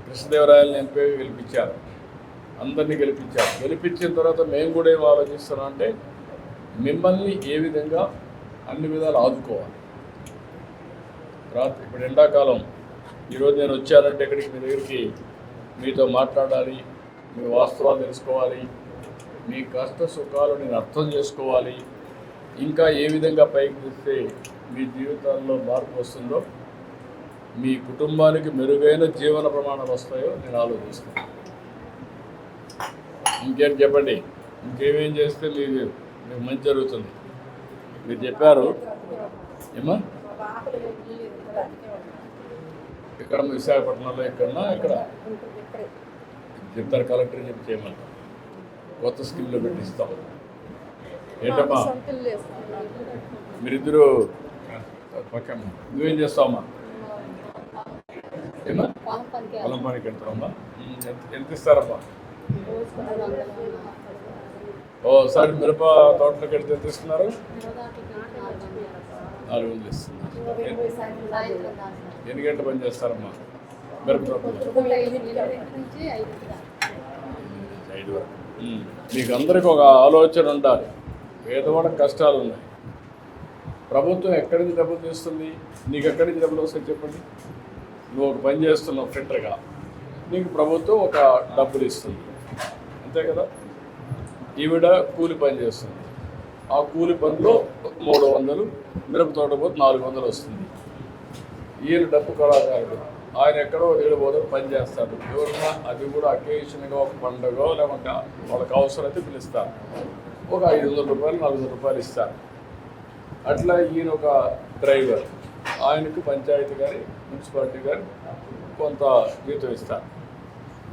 కృష్ణదేవరాయలని ఎంపీగా గెలిపించారు, అందరినీ గెలిపించారు. గెలిపించిన తర్వాత మేము కూడా ఏం ఆలోచిస్తున్నాం అంటే మిమ్మల్ని ఏ విధంగా అన్ని విధాలు ఆదుకోవాలి. ఇప్పుడు ఎండాకాలం ఈరోజు నేను వచ్చానంటే ఇక్కడికి మీ దగ్గరికి మీతో మాట్లాడాలి, మీ వాస్తవాలు తెలుసుకోవాలి, మీ కష్ట సుఖాలు నేను అర్థం చేసుకోవాలి, ఇంకా ఏ విధంగా పైకి తీస్తే మీ జీవితాల్లో మార్పు వస్తుందో, మీ కుటుంబానికి మెరుగైన జీవన ప్రమాణాలు వస్తాయో నేను ఆలోచిస్తాను. ఇంకేం చెప్పండి, ఇంకేమేం చేస్తే మీకు మంచి జరుగుతుంది. మీరు చెప్పారు ఏమా ఇక్కడ విశాఖపట్నంలో ఎక్కడన్నా ఇక్కడ చెప్తారు, కలెక్టర్ చెప్పి చేయమంటారు, కొత్త స్కీమ్లో పెట్టిస్తాం. ఏంటమ్మా మీరిద్దరూ పక్కన నువ్వేం చేస్తావమ్మా? ఏమా పొలం పనికి వెళ్తావమ్మా? ఎంత ఇస్తారమ్మా? ఓసారి మిరప తోటలోకి వెళ్తే ఎంత ఇస్తున్నారు? 400 ఇస్తున్నారు. ఎన్ని గంటలు పని చేస్తారమ్మా మిరప తోటలో? 5 వరకు. మీకు అందరికీ ఒక ఆలోచన ఉండాలి, పేదవాళ్ళకి కష్టాలు ఉన్నాయి. ప్రభుత్వం ఎక్కడి నుంచి డబ్బులు తీస్తుంది? నీకు ఎక్కడి నుంచి డబ్బులు వస్తాయి చెప్పండి. నువ్వు ఒక పని చేస్తున్నావు ఫిట్టర్గా, నీకు ప్రభుత్వం ఒక డబ్బులు ఇస్తుంది, అంతే కదా. ఈవిడ కూలి పని చేస్తుంది, ఆ కూలి పనిలో 300, మిరప తోట పోతే 400 వస్తుంది. ఈయన డబ్బు కళాకారుడు, ఆయన ఎక్కడో ఏడుబోదలు పని చేస్తాడు. ఎవరన్నా అది కూడా అకేషన్గా ఒక పండుగ లేకుంటే వాళ్ళకి అవసరమైతే పిలుస్తారు, ఒక 500 రూపాయలు 400 రూపాయలు ఇస్తారు. అట్లా ఈయన ఒక డ్రైవర్, ఆయనకు పంచాయతీ గారి మున్సిపాలిటీ గారి కొంత జీతం ఇస్తారు.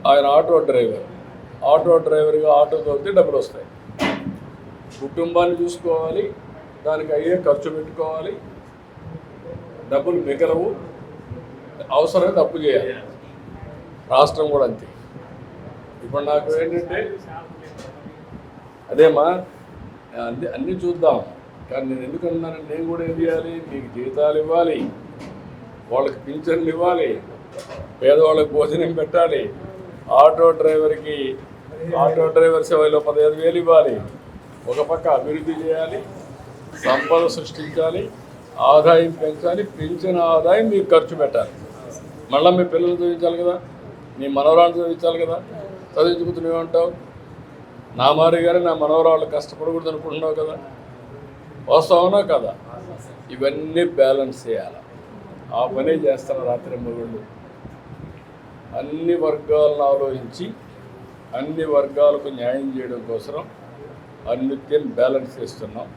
ఆయన ఆటో డ్రైవర్గా ఆటో తోలితే డబ్బులు వస్తాయి. కుటుంబాన్ని చూసుకోవాలి, దానికి అయ్యే ఖర్చు పెట్టుకోవాలి, డబ్బులు మిగలవు, అవసరమైతే అప్పు చేయాలి. రాష్ట్రం కూడా అంతే. ఇప్పుడు నాకు ఏంటంటే అదేమా అన్నీ చూద్దాం, కానీ నేను ఎందుకన్నానంటే నేను కూడా ఏం చేయాలి, మీకు జీతాలు ఇవ్వాలి, వాళ్ళకి పింఛన్లు ఇవ్వాలి, పేదవాళ్ళకి భోజనం పెట్టాలి, ఆటో డ్రైవర్ సేవలో 15,000 ఇవ్వాలి, ఒక పక్క అభివృద్ధి చేయాలి, సంపద సృష్టించాలి, ఆదాయం పెంచాలి, పెంచిన ఆదాయం మీకు ఖర్చు పెట్టాలి. మళ్ళీ మీ పిల్లలు చదివించాలి కదా, మీ మనవరాళ్ళు చదివించాలి కదా. చదివించుకుతున్నావు, నా మారిగానే నా మనవరాళ్ళు కష్టపడకూడదు అనుకుంటున్నావు కదా, వాస్తవనా కదా. ఇవన్నీ బ్యాలెన్స్ చేయాలి. ఆ పనే చేస్తాను రాత్రి మొగుళ్ళు. అన్ని వర్గాలను ఆలోచించి అన్ని వర్గాలకు న్యాయం చేయడం కోసం అన్నిటిని బ్యాలెన్స్ చేస్తున్నాం.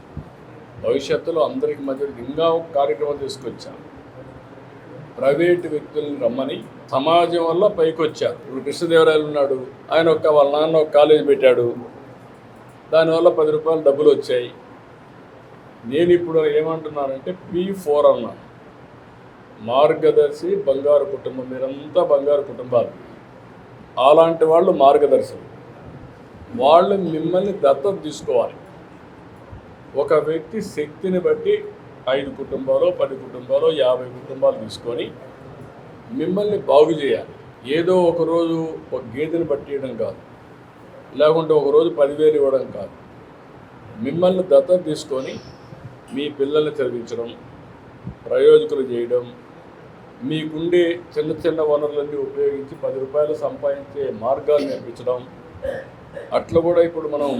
భవిష్యత్తులో అందరికి మధ్య ఇంకా ఒక కార్యక్రమం తీసుకొచ్చాం. ప్రైవేటు వ్యక్తులను రమ్మని సమాజం వల్ల పైకి వచ్చారు. ఇప్పుడు కృష్ణదేవరాయలు ఉన్నాడు, ఆయన వాళ్ళ నాన్న ఒక కాలేజీ పెట్టాడు, దానివల్ల 10 రూపాయలు డబ్బులు వచ్చాయి. నేను ఇప్పుడు ఏమంటున్నానంటే P4 అన్నాను, మార్గదర్శి బంగారు కుటుంబం. మీరంతా బంగారు కుటుంబాలు, అలాంటి వాళ్ళు మార్గదర్శులు. వాళ్ళు మిమ్మల్ని దత్తత తీసుకోవాలి. ఒక వ్యక్తి శక్తిని బట్టి 5 కుటుంబాలు 10 కుటుంబాలు 50 కుటుంబాలు తీసుకొని మిమ్మల్ని బాగు చేయాలి. ఏదో ఒకరోజు ఒక గేదెని పట్టియడం కాదు, లేకుంటే ఒకరోజు 10,000 ఇవ్వడం కాదు. మిమ్మల్ని దత్తత తీసుకొని మీ పిల్లల్ని చదివించడం, ప్రయోజకులు చేయడం, మీకుండే చిన్న చిన్న వనరులన్నీ ఉపయోగించి 10 రూపాయలు సంపాదించే మార్గాలు నేర్పించడం. అట్లా కూడా ఇప్పుడు మనం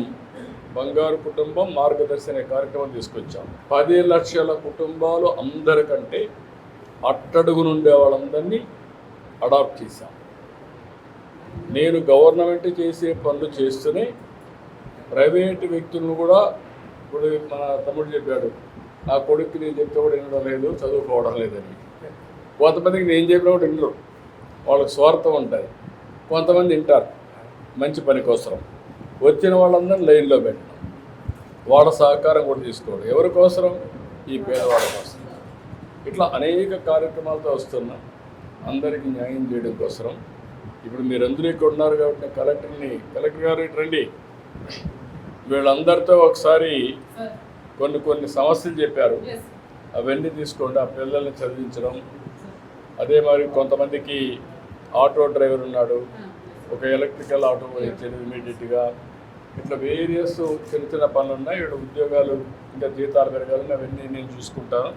బంగారు కుటుంబం మార్గదర్శి అనే కార్యక్రమం తీసుకొచ్చాం. 10 లక్షల కుటుంబాలు అందరికంటే అట్టడుగు నుండే వాళ్ళందరినీ అడాప్ట్ చేశాం. నేను గవర్నమెంట్ చేసే పనులు చేస్తూనే ప్రైవేటు వ్యక్తులను కూడా, ఇప్పుడు మన తమ్ముడు చెప్పాడు, నా కొడుక్కి నేను చెప్తే కూడా వినడం లేదు, చదువుకోవడం లేదని. కొంతమందికి నేను చెప్పినా కూడా వినరు, వాళ్ళకి స్వార్థం ఉంటుంది. కొంతమంది వింటారు మంచి పని కోసం. వచ్చిన వాళ్ళందరినీ లైన్లో పెట్టడం, వాళ్ళ సహకారం కూడా తీసుకోవడం. ఎవరి కోసం? ఈ పేదవాళ్ళ కోసం. ఇట్లా అనేక కార్యక్రమాలతో వస్తున్నా అందరికీ న్యాయం చేయడం కోసం. ఇప్పుడు మీరందరూ ఇక్కడ ఉన్నారు కాబట్టి కలెక్టర్ గారు ఇటు రండి, వీళ్ళందరితో ఒకసారి కొన్ని సమస్యలు చెప్పారు, అవన్నీ తీసుకోండి. ఆ పిల్లల్ని చదివించడం, అదే మరి కొంతమందికి ఆటో డ్రైవర్ ఉన్నాడు, ఒక ఎలక్ట్రికల్ ఆటో ఇచ్చేది ఇమీడియట్గా. ఇట్లా వేరియస్ చిన్న చిన్న పనులు ఉన్నాయి. ఇక్కడ ఉద్యోగాలు ఇంకా జీతాలు పెరగాలని అవన్నీ నేను చూసుకుంటాను.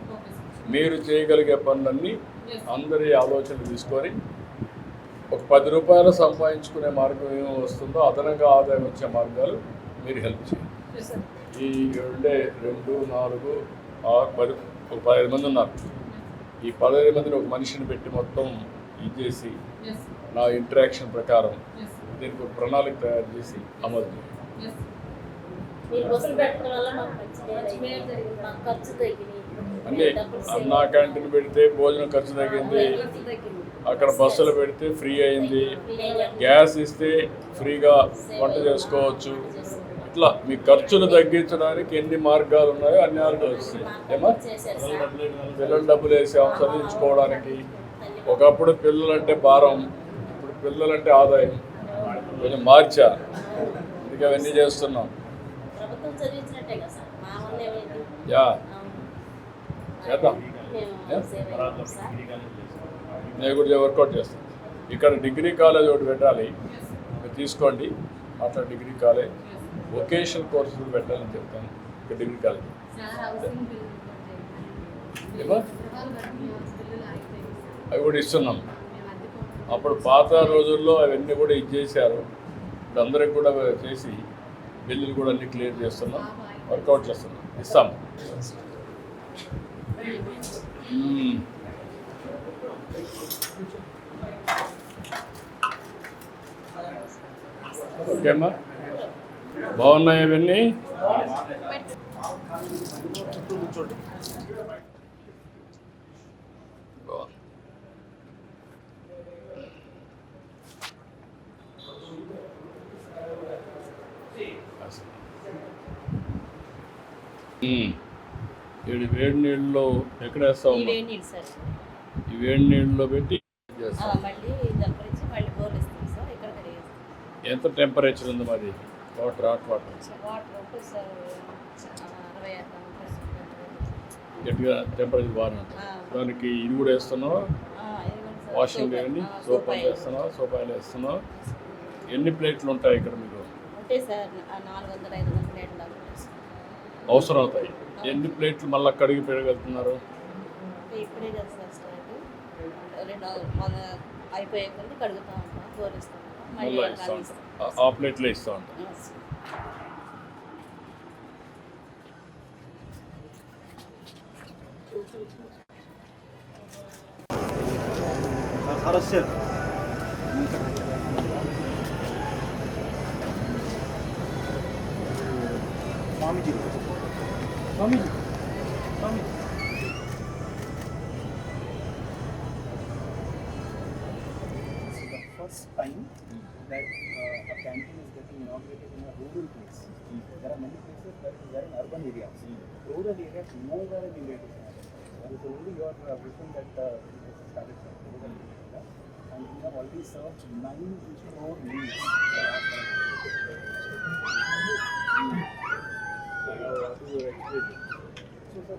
మీరు చేయగలిగే పనులన్నీ అందరి ఆలోచనలు తీసుకొని ఒక 10 రూపాయలు సంపాదించుకునే మార్గం ఏమో వస్తుందో అదనంగా ఆదాయం వచ్చే మార్గాలు మీరు హెల్ప్ చేయండి. ఈ ఉండే 2, 4, 6, 10 ఒక 15 మంది ఉన్నారు. ఈ 15 మందిని ఒక మనిషిని పెట్టి మొత్తం ఇది చేసి నా ఇంటరాక్షన్ ప్రకారం దీనికి ఒక ప్రణాళిక తయారు చేసి అమలు చేయండి. అంటే అన్నా క్యాంటీన్ పెడితే భోజనం ఖర్చు తగ్గింది, అక్కడ బస్సులు పెడితే ఫ్రీ అయింది, గ్యాస్ ఇస్తే ఫ్రీగా వంట చేసుకోవచ్చు. ఇట్లా మీ ఖర్చులు తగ్గించడానికి ఎన్ని మార్గాలు ఉన్నాయో అన్ని మార్గాలు వస్తాయి. ఏమా పిల్లల డబ్బులు వేసాం చదివించుకోవడానికి. ఒకప్పుడు పిల్లలంటే భారం, ఇప్పుడు పిల్లలంటే ఆదాయం. కొంచెం మార్చా, అందుకే అవన్నీ చేస్తున్నాం. యా చేద్దాం, నేను కూడా వర్కౌట్ చేస్తాను. ఇక్కడ డిగ్రీ కాలేజ్ ఒకటి పెట్టాలి, మీరు తీసుకోండి. అట్లా డిగ్రీ కాలేజ్ వొకేషనల్ కోర్సులు పెట్టాలని చెప్తాను. ఇక్కడ డిగ్రీ కాలేజ్ అవి కూడా ఇస్తున్నాం. అప్పుడు పాత రోజుల్లో అవన్నీ కూడా ఇచ్చేసారు. ఇప్పుడు అందరికి కూడా చేసి బిల్లులు కూడా అన్ని క్లియర్ చేస్తున్నాం, వర్కౌట్ చేస్తున్నాం, ఇస్తాం. ఓకేమ్మా, బాగున్నాయి ఇవన్నీ. వేడి నీళ్ళలో ఎక్కడ వేస్తావు? ఈ వేడి నీళ్ళలో పెట్టి ఎంత టెంపరేచర్ ఉంది మరి? వాటర్, హాట్ వాటర్ గట్టిగా టెంపరేచర్ బాగానే ఉంటుంది. దానికి ఇది కూడా వేస్తున్నావా? వాషింగ్ వేయండి, సోప్ ఆయిల్ వేస్తున్నావా? సోప్ ఆయిల్ వేస్తున్నావా? ఎన్ని ప్లేట్లు ఉంటాయి ఇక్కడ మీకు? అవసరం అవుతాయి. ఎన్ని ప్లేట్లు మళ్ళీ కడిగి పెరగలుగుతున్నారు? మళ్ళీ ఇస్తూ ఉంటాం, ఆ ప్లేట్లో ఇస్తూ ఉంటాం. First time that a canteen is getting inaugurated in a rural place. There are many places that are in urban areas. Rural areas, nowhere in India it is not. It is only your vision that it started from rural area. And we have already served 9 crore meals. So,